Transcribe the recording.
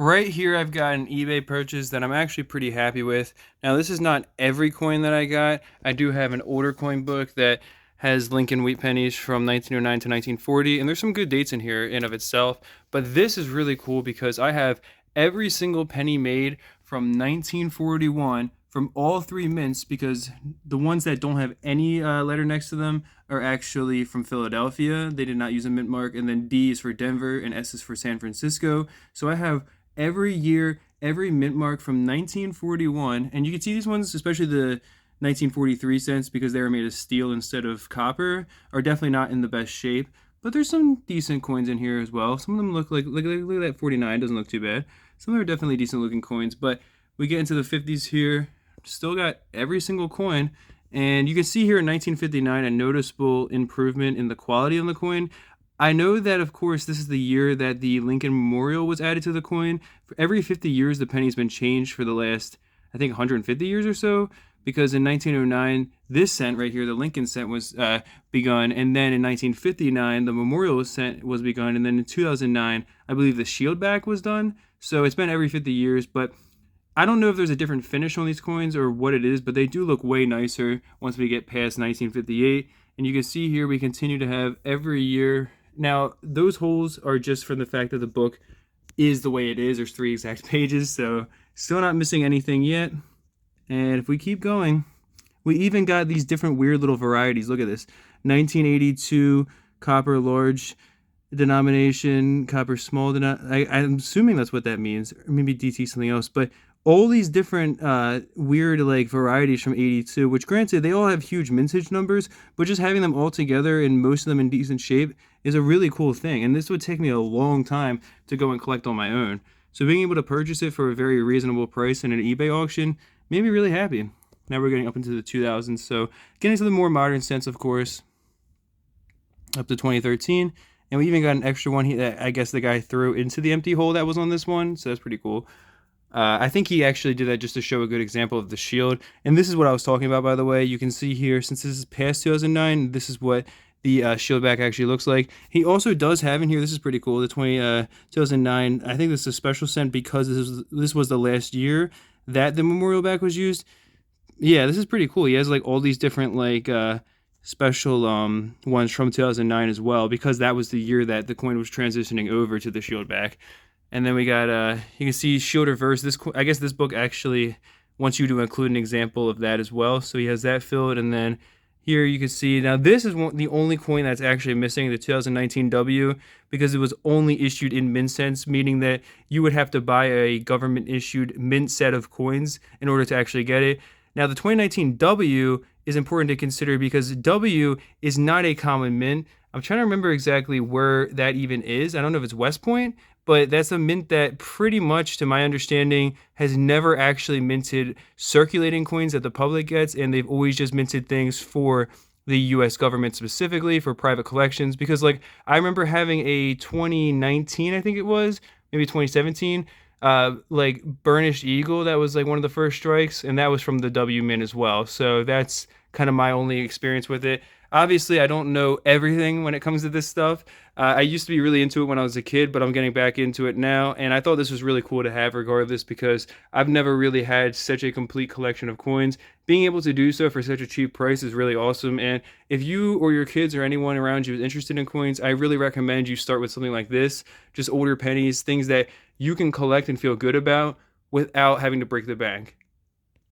Right here, I've got an eBay purchase that I'm actually pretty happy with. Now, this is not every coin that I got. I do have an older coin book that has Lincoln wheat pennies from 1909 to 1940, and there's some good dates in here in of itself. But this is really cool because I have every single penny made from 1941 from all three mints, because the ones that don't have any letter next to them are actually from Philadelphia. They did not use a mint mark, and then D is for Denver and S is for San Francisco. So I have every year, every mint mark from 1941. And you can see these ones, especially the 1943 cents, because they were made of steel instead of copper, are definitely not in the best shape. But there's some decent coins in here as well. Some of them look like, look at that 49, doesn't look too bad. Some of them are definitely decent looking coins. But we get into the 50s here, still got every single coin. And you can see here in 1959 a noticeable improvement in the quality of the coin. I know that, of course, this is the year that the Lincoln Memorial was added to the coin. For every 50 years, the penny's been changed for the last, I think, 150 years or so. Because in 1909, this cent right here, the Lincoln cent, was begun, and then in 1959, the Memorial cent was begun, and then in 2009, I believe the Shieldback was done. So it's been every 50 years, but I don't know if there's a different finish on these coins or what it is, but they do look way nicer once we get past 1958. And you can see here we continue to have every year. Now, those holes are just from the fact that the book is the way it is. There's 3 exact pages, so still not missing anything yet. And if we keep going, we even got these different weird little varieties. Look at this. 1982 copper large denomination, copper small denomination. I'm assuming that's what that means. Or maybe DT something else. But all these different weird like varieties from 82, which granted they all have huge mintage numbers, but just having them all together and most of them in decent shape is a really cool thing. And this would take me a long time to go and collect on my own. So being able to purchase it for a very reasonable price in an eBay auction made me really happy. Now we're getting up into the 2000s. So getting to the more modern sense, of course, up to 2013. And we even got an extra one that I guess the guy threw into the empty hole that was on this one. So that's pretty cool. I think he actually did that just to show a good example of the shield. And this is what I was talking about, by the way. You can see here, since this is past 2009, this is what the shield back actually looks like. He also does have in here, this is pretty cool, the 2009, I think this is a special cent because this was the last year that the memorial back was used. Yeah, this is pretty cool. He has like all these different like special ones from 2009 as well, because that was the year that the coin was transitioning over to the shield back. And then we got, you can see shield reverse. I guess this book actually wants you to include an example of that as well. So he has that filled. And then here you can see, now this is the only coin that's actually missing, the 2019 W, because it was only issued in mint cents, meaning that you would have to buy a government issued mint set of coins in order to actually get it. Now the 2019 W is important to consider because W is not a common mint. I'm trying to remember exactly where that even is. I don't know if it's West Point, but that's a mint that pretty much, to my understanding, has never actually minted circulating coins that the public gets, and they've always just minted things for the US government specifically for private collections. Because like I remember having a 2019, I think it was, maybe 2017, like burnished eagle that was like one of the first strikes, and that was from the W mint as well. So that's kind of my only experience with it. Obviously, I don't know everything when it comes to this stuff. I used to be really into it when I was a kid, but I'm getting back into it now. And I thought this was really cool to have regardless, because I've never really had such a complete collection of coins. Being able to do so for such a cheap price is really awesome. And if you or your kids or anyone around you is interested in coins, I really recommend you start with something like this. Just older pennies, things that you can collect and feel good about without having to break the bank.